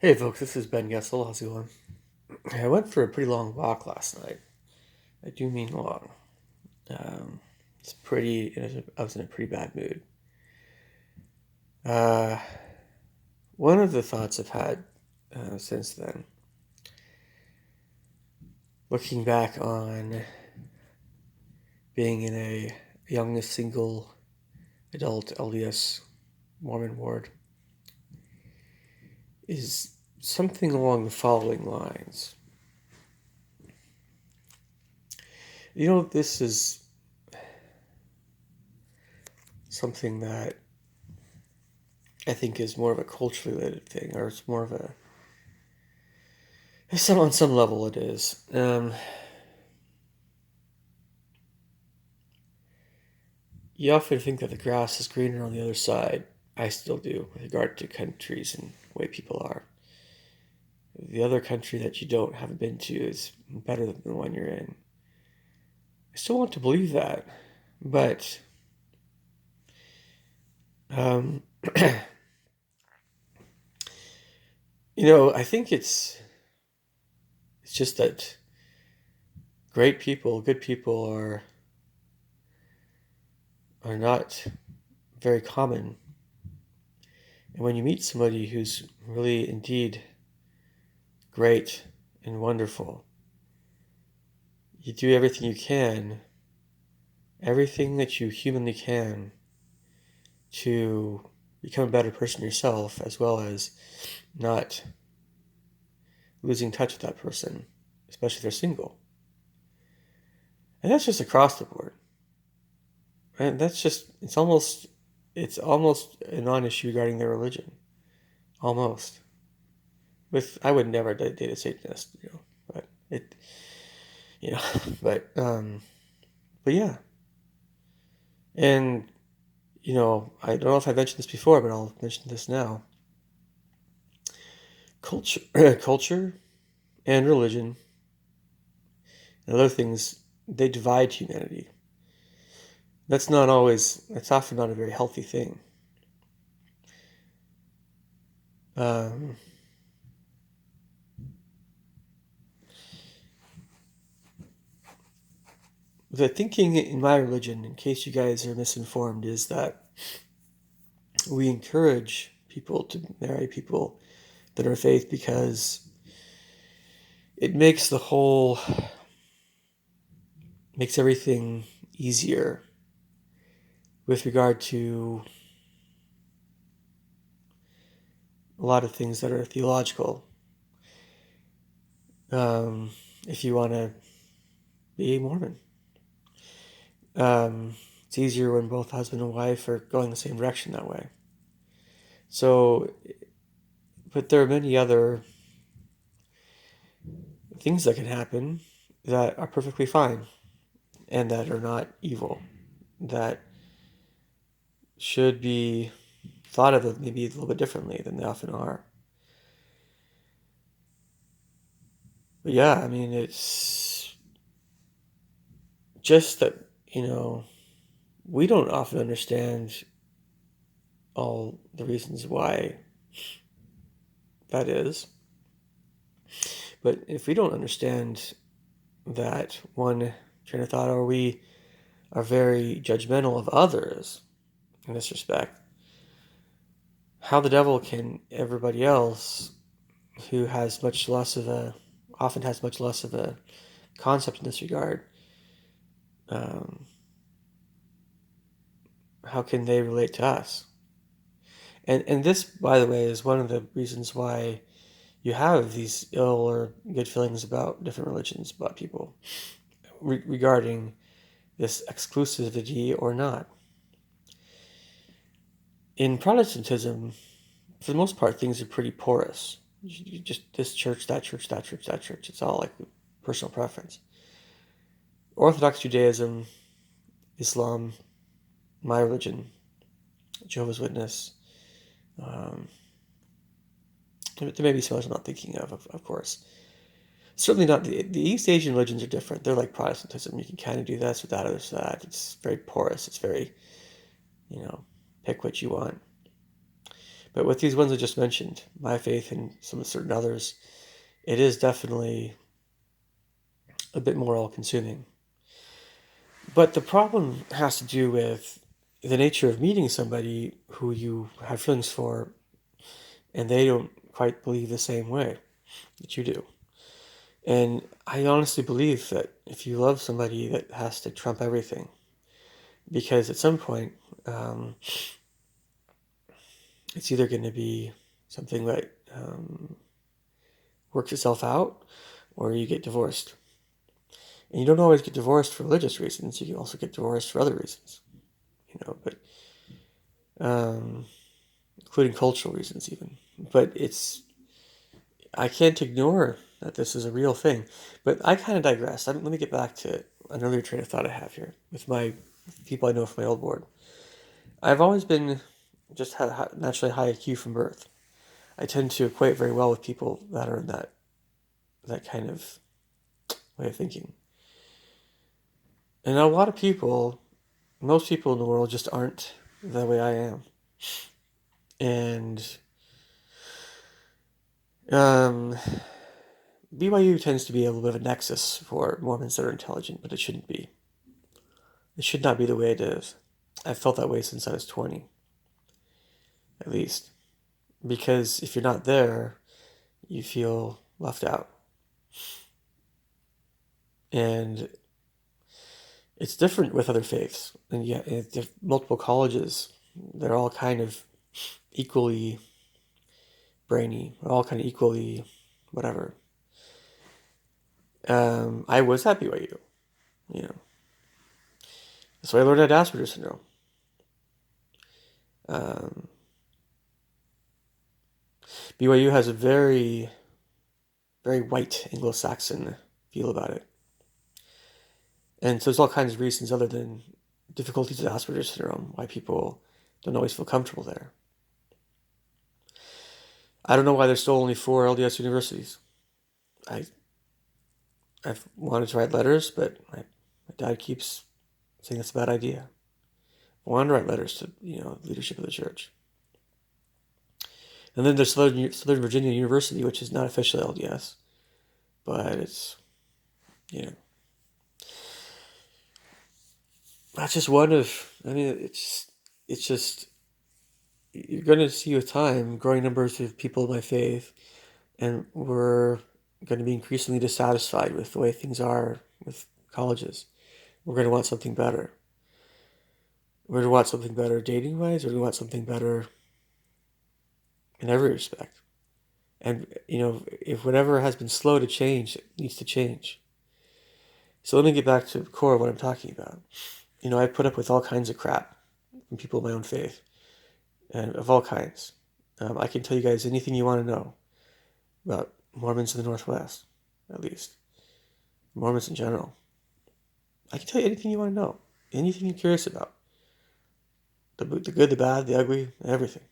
Hey folks, this is Ben Gessel. How's it going? I went for a pretty long walk last night. I do mean long. Um, I was in a pretty bad mood. Uh, One of the thoughts I've had since then, looking back on being in a young single adult LDS Mormon ward, is something along the following lines. This is something that I think is more of a culturally related thing, or it's more of a on some level it is. You often think that the grass is greener on the other side. I still do with regard to countries and the way people are. The other country that you haven't been to is better than the one you're in. I still want to believe that, but um, I think it's just that good people are not very common. And when you meet somebody who's really indeed great and wonderful, you do everything that you humanly can to become a better person yourself, as well as not losing touch with that person, especially if they're single. And that's just across the board. And it's almost a non-issue regarding their religion. Almost. I would never date a Satanist, but it, you know, but, um, but yeah. And, I don't know if I mentioned this before, but I'll mention this now. Culture, culture and religion and other things, they divide humanity. That's often not a very healthy thing. Um, the thinking in my religion, in case you guys are misinformed, is that we encourage people to marry people that are faith because it makes everything easier with regard to a lot of things that are theological. Um, if you want to be a Mormon, it's easier when both husband and wife are going the same direction that way. So, but there are many other things that can happen that are perfectly fine and that are not evil, that should be thought of maybe a little bit differently than they often are. But yeah, I mean, it's just that, we don't often understand all the reasons why that is. But if we don't understand that one train of thought, or we are very judgmental of others in this respect, how the devil can everybody else who often has much less of a concept in this regard, um, how can they relate to us? And this, by the way, is one of the reasons why you have these ill or good feelings about different religions, about people, regarding this exclusivity or not. In Protestantism, for the most part, things are pretty porous. You just this church, that church, that church, that church. It's all like personal preference. Orthodox Judaism, Islam, my religion, Jehovah's Witness. Um, there may be some others I'm not thinking of course. Certainly not. The East Asian religions are different. They're like Protestantism. You can kind of do this with that, others that. It's very porous. It's very, pick what you want. But with these ones I just mentioned, my faith and some certain others, it is definitely a bit more all-consuming. But the problem has to do with the nature of meeting somebody who you have feelings for, and they don't quite believe the same way that you do. And I honestly believe that if you love somebody, that has to trump everything. Because at some point, um, it's either going to be something that works itself out, or you get divorced. And you don't always get divorced for religious reasons. You can also get divorced for other reasons, but including cultural reasons even. But I can't ignore that this is a real thing. But I kind of digress. Let me get back to an earlier train of thought I have here with my people I know from my old board. I've always been just had naturally high IQ from birth. I tend to equate very well with people that are in that kind of way of thinking. And a lot of people, most people in the world just aren't the way I am. And BYU tends to be a little bit of a nexus for Mormons that are intelligent, but it shouldn't be. It should not be the way it is. I've felt that way since I was 20, at least. Because if you're not there, you feel left out. And it's different with other faiths. And yeah, multiple colleges, they're all kind of equally brainy, all kind of equally whatever. I was at BYU, you know. That's why I learned I had Asperger's syndrome. BYU has a very, very white Anglo-Saxon feel about it. And so there's all kinds of reasons other than difficulties with Asperger's syndrome why people don't always feel comfortable there. I don't know why there's still only 4 LDS universities. I've wanted to write letters, but my dad keeps saying that's a bad idea. I wanted to write letters to leadership of the church. And then there's Southern Virginia University, which is not officially LDS, but it's that's just one of. I mean, it's just you're going to see with time growing numbers of people of my faith, and we're going to be increasingly dissatisfied with the way things are with colleges. We're going to want something better. We're going to want something better dating-wise. We're going to want something better in every respect. And, if whatever has been slow to change, it needs to change. So let me get back to the core of what I'm talking about. I put up with all kinds of crap from people of my own faith, and of all kinds. I can tell you guys anything you want to know about Mormons in the Northwest, at least. Mormons in general. I can tell you anything you want to know. Anything you're curious about. The good, the bad, the ugly, everything.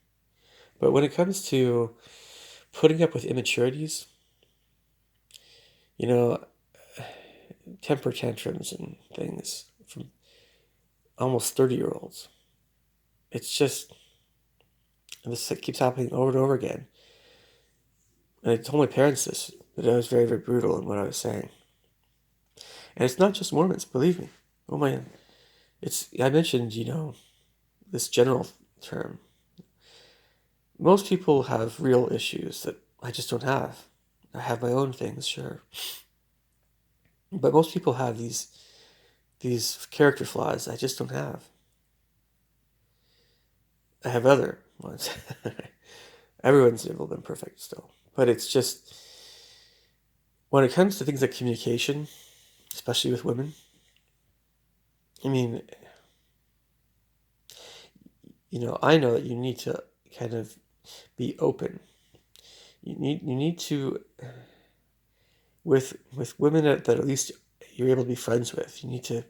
But when it comes to putting up with immaturities, temper tantrums and things from almost 30-year-olds, it's just, and this keeps happening over and over again. And I told my parents this, that I was very, very brutal in what I was saying. And it's not just Mormons, believe me. Oh man. I mentioned, this general term. Most people have real issues that I just don't have. I have my own things, sure. But most people have these character flaws I just don't have. I have other ones. Everyone's never been perfect still. But it's just, when it comes to things like communication, especially with women, I mean, I know that you need to kind of be open. You need to, with women that at least you're able to be friends with, you need to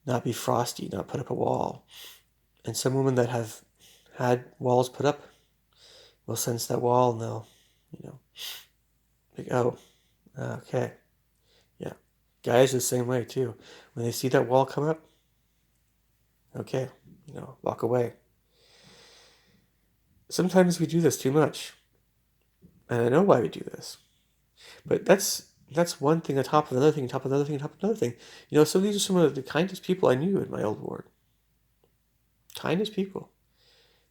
not be frosty, not put up a wall. And some women that have had walls put up will sense that wall and they'll, like, oh, okay. Yeah. Guys are the same way too. When they see that wall come up, okay, walk away. sometimes we do this too much, and I know why we do this. But that's one thing on top of another thing, on top of another thing, on top of another thing. So these are some of the kindest people I knew in my old ward. Kindest people.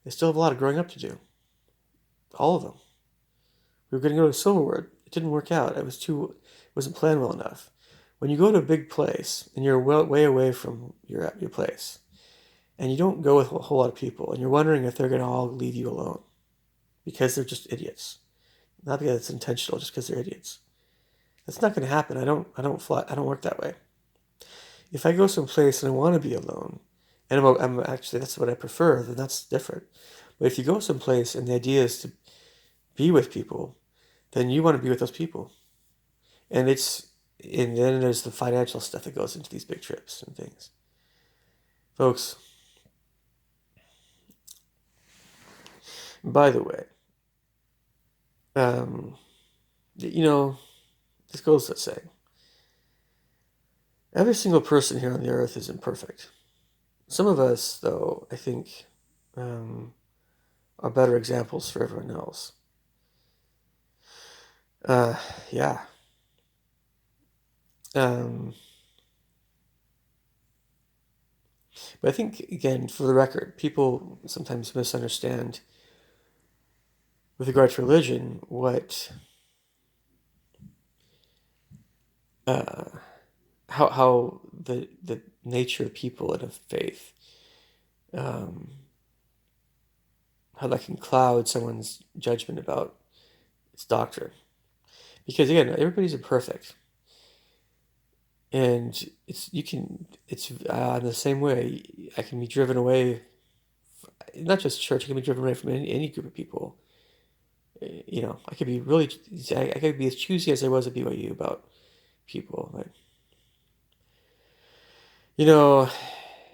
They still have a lot of growing up to do. All of them. We were going to go to Silver Ward. It didn't work out. It wasn't planned well enough. When you go to a big place and you're way away from your place, and you don't go with a whole lot of people, and you're wondering if they're going to all leave you alone because they're just idiots, not because it's intentional, just because they're idiots. That's not going to happen. I don't work that way. If I go someplace and I want to be alone, and I'm actually, that's what I prefer, then that's different. But if you go someplace and the idea is to be with people, then you want to be with those people. And then there's the financial stuff that goes into these big trips and things. Folks, by the way, um, this goes to say, every single person here on the earth is imperfect. Some of us, though, I think, are better examples for everyone else. Yeah. But I think, again, for the record, people sometimes misunderstand, with regard to religion, how the nature of people in a faith, how that can cloud someone's judgment about its doctrine. Because again, everybody's imperfect, and it's in the same way. I can be driven away, not just church. I can be driven away from any group of people. I could be I could be as choosy as I was at BYU about people. But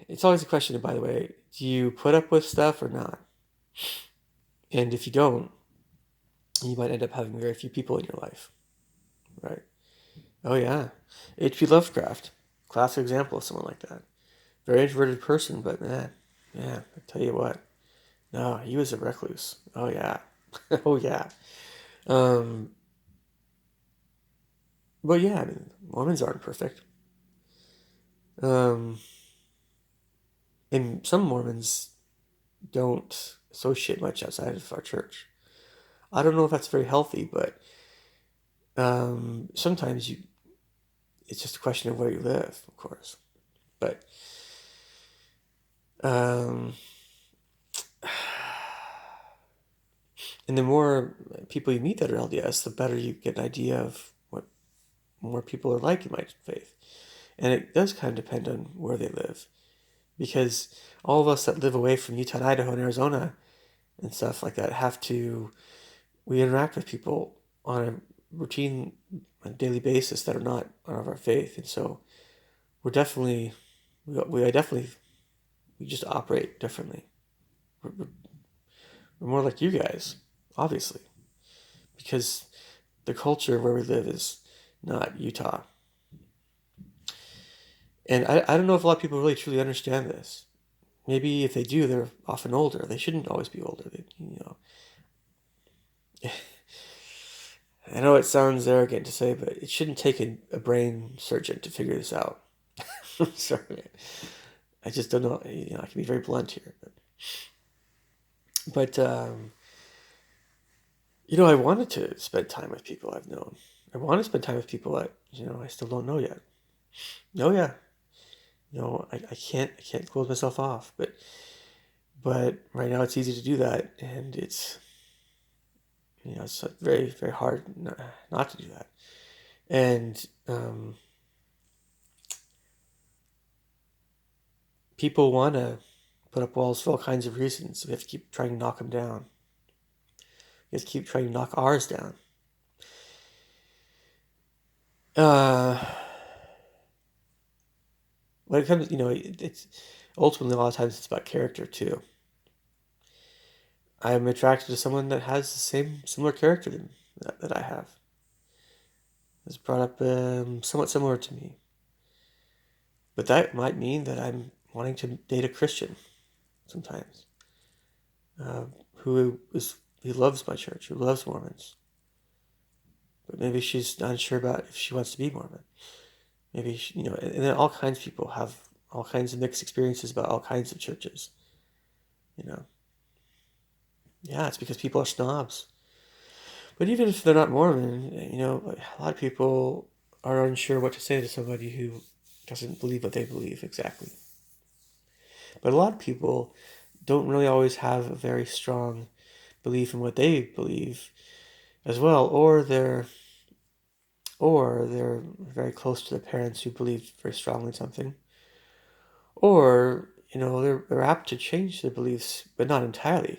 it's always a question. By the way, do you put up with stuff or not? And if you don't, you might end up having very few people in your life, right? Oh yeah, H.P. Lovecraft, classic example of someone like that. Very introverted person, but man, yeah, I tell you what, no, he was a recluse. Oh yeah, oh yeah. Um, but yeah, I mean, Mormons aren't perfect. And some Mormons don't associate much outside of our church. I don't know if that's very healthy, but sometimes it's just a question of where you live, of course. But um, and the more people you meet that are LDS, the better you get an idea of what more people are like in my faith. And it does kind of depend on where they live. Because all of us that live away from Utah and Idaho and Arizona and stuff like that we interact with people on a daily basis that are not of our faith. And so we just operate differently. We're more like you guys, obviously, because the culture where we live is not Utah. And I don't know if a lot of people really truly understand this. Maybe if they do, they're often older. They shouldn't always be older. I know it sounds arrogant to say, but it shouldn't take a brain surgeon to figure this out. I'm sorry. I just don't know. I can be very blunt here, but I wanted to spend time with people I've known. I want to spend time with people that I still don't know yet. Oh yeah, I can't close myself off, but right now it's easy to do that, and it's very very hard not to do that, and people want to put up walls for all kinds of reasons. We have to keep trying to knock them down. We have to keep trying to knock ours down. When it comes, it's ultimately a lot of times it's about character too. I'm attracted to someone that has the similar character that I have. It's brought up somewhat similar to me. But that might mean that I'm wanting to date a Christian sometimes, who loves my church, who loves Mormons, but maybe she's not sure about if she wants to be Mormon. Maybe and then all kinds of people have all kinds of mixed experiences about all kinds of churches. Yeah, it's because people are snobs. But even if they're not Mormon, a lot of people are unsure what to say to somebody who doesn't believe what they believe exactly. But a lot of people don't really always have a very strong belief in what they believe as well, or they're very close to their parents who believe very strongly in something, or they're apt to change their beliefs, but not entirely.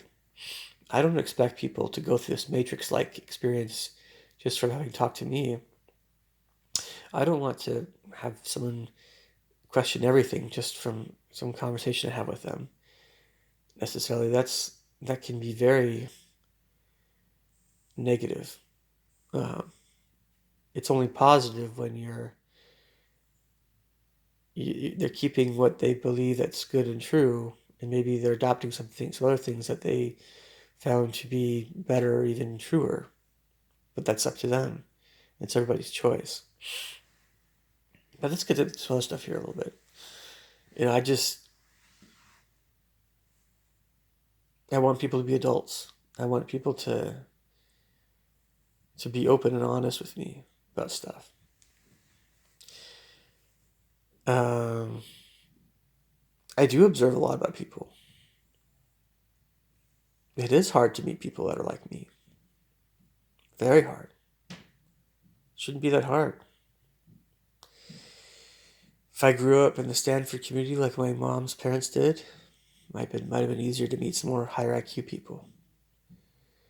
I don't expect people to go through this matrix-like experience just from having talked to me. I don't want to have someone question everything just from some conversation I have with them. Necessarily, that can be very negative. Uh, it's only positive when they're keeping what they believe that's good and true, and maybe they're adopting some other things that they found to be better or even truer. But that's up to them. It's everybody's choice. But let's get into some other stuff here a little bit. I want people to be adults. I want people to be open and honest with me about stuff. I do observe a lot about people. It is hard to meet people that are like me. Very hard. Shouldn't be that hard. If I grew up in the Stanford community like my mom's parents did, might have been easier to meet some more higher IQ people.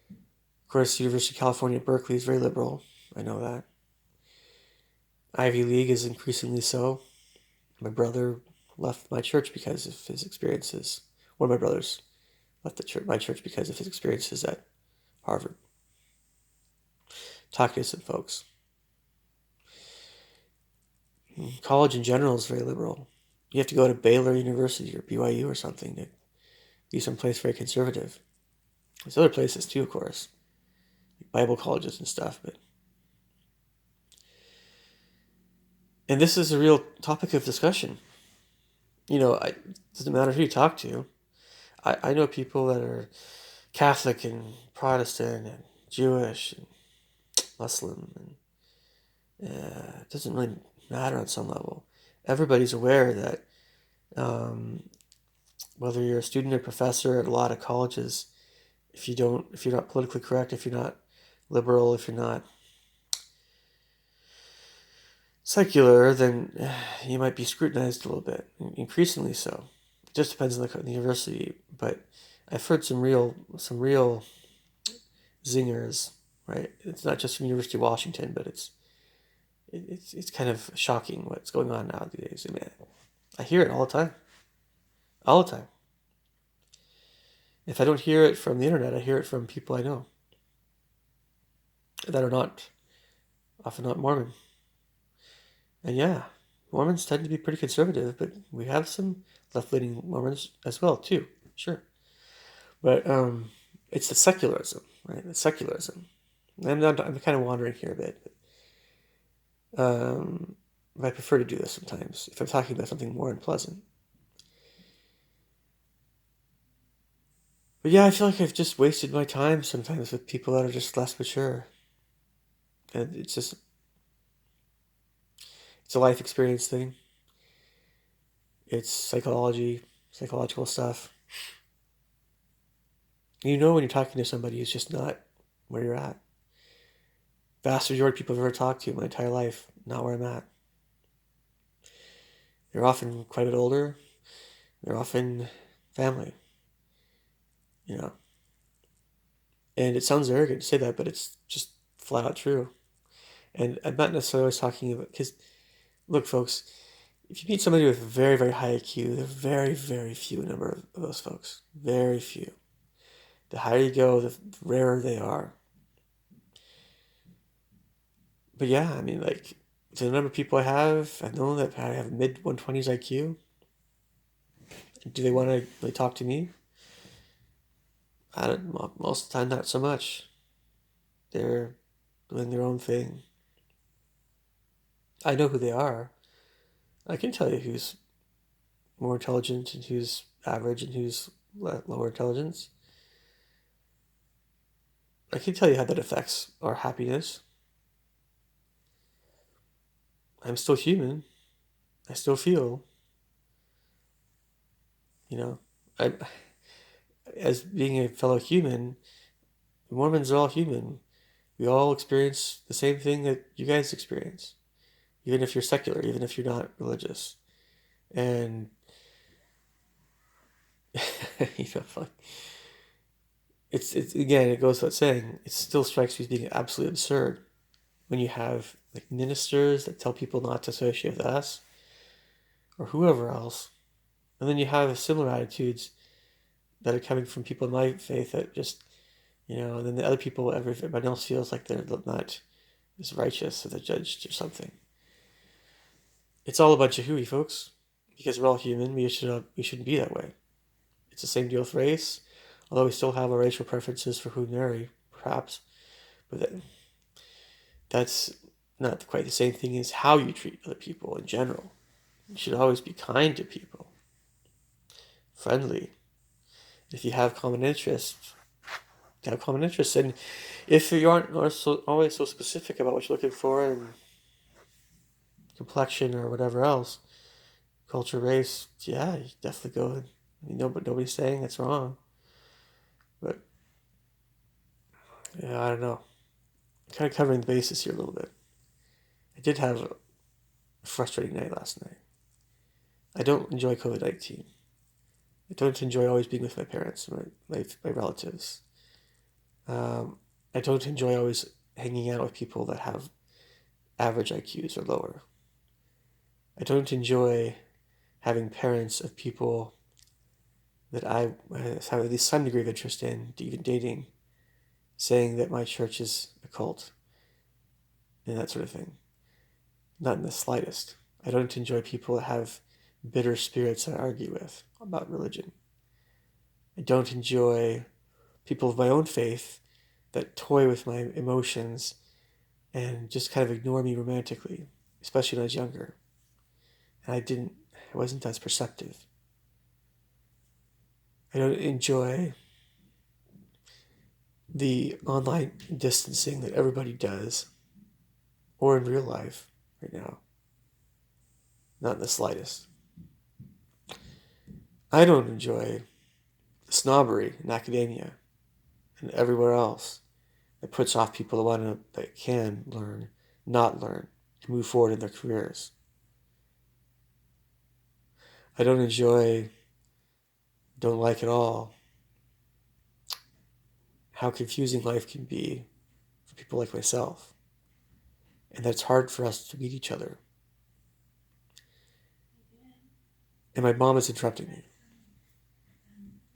Of course, University of California, Berkeley is very liberal. I know that. Ivy League is increasingly so. My brother left my church because of his experiences. One of my brothers left my church because of his experiences at Harvard. Talking to some folks. College in general is very liberal. You have to go to Baylor University or BYU or something to be someplace very conservative. There's other places too, of course, like Bible colleges and stuff. And this is a real topic of discussion. It doesn't matter who you talk to. I know people that are Catholic and Protestant and Jewish and Muslim, and it doesn't really matter on some level. Everybody's aware that whether you're a student or professor at a lot of colleges, if you're not politically correct, if you're not liberal, if you're not secular, then you might be scrutinized a little bit, increasingly so. It just depends on the university, but I've heard some real zingers, right? It's not just from University of Washington, but it's kind of shocking what's going on nowadays. I mean, I hear it all the time. All the time. If I don't hear it from the internet, I hear it from people I know that are often not Mormon. And yeah, Mormons tend to be pretty conservative, but we have some left-leaning Mormons as well, too. Sure. But it's the secularism, right? The secularism. I'm kind of wandering here a bit. But I prefer to do this sometimes if I'm talking about something more unpleasant. But yeah, I feel like I've just wasted my time sometimes with people that are just less mature. And it's a life experience thing. It's psychological stuff. When you're talking to somebody who's just not where you're at. Vast majority of people I've ever talked to in my entire life, not where I'm at. They're often quite a bit older. They're often family. And it sounds arrogant to say that, but it's just flat out true. And I'm not necessarily always talking about, because, look, folks, if you meet somebody with very, very high IQ, there are very, very few number of those folks. Very few. The higher you go, the rarer they are. But yeah, I mean, like, the number of people I know that have mid 120s IQ. Do they want to really talk to me? Most of the time, not so much. They're doing their own thing. I know who they are. I can tell you who's more intelligent and who's average and who's lower intelligence. I can tell you how that affects our happiness. I'm still human. I still feel, you know, I, as being a fellow human, Mormons are all human. We all experience the same thing that you guys experience, even if you're secular, even if you're not religious. And, like, it's again, it goes without saying, it still strikes me as being absolutely absurd when you have like ministers that tell people not to associate with us or whoever else, and then you have similar attitudes that are coming from people in my faith that just, and then the other people, everybody else feels like they're not as righteous, so they're judged or something. It's all a bunch of hooey, folks, because we're all human. We shouldn't be that way. It's the same deal with race, although we still have our racial preferences for who we marry, perhaps, but that's not quite the same thing as how you treat other people in general. You should always be kind to people, friendly. If you have common interests, have common interests. And if you aren't always so specific about what you're looking for and complexion or whatever else, culture, race, yeah, you definitely go. I mean, nobody's saying it's wrong. But, yeah, I don't know. Kind of covering the bases here a little bit. I did have a frustrating night last night. I don't enjoy COVID-19. I don't enjoy always being with my parents, my relatives. I don't enjoy always hanging out with people that have average IQs or lower. I don't enjoy having parents of people that I have at least some degree of interest in, even dating, saying that my church is a cult and that sort of thing. Not in the slightest. I don't enjoy people that have bitter spirits I argue with about religion. I don't enjoy people of my own faith that toy with my emotions and just kind of ignore me romantically, especially when I was younger. And I wasn't as perceptive. I don't enjoy the online distancing that everybody does, or in real life right now. Not in the slightest. I don't enjoy the snobbery in academia and everywhere else that puts off people that can learn, not learn, and move forward in their careers. I don't like at all how confusing life can be for people like myself, and that it's hard for us to meet each other. And my mom is interrupting me.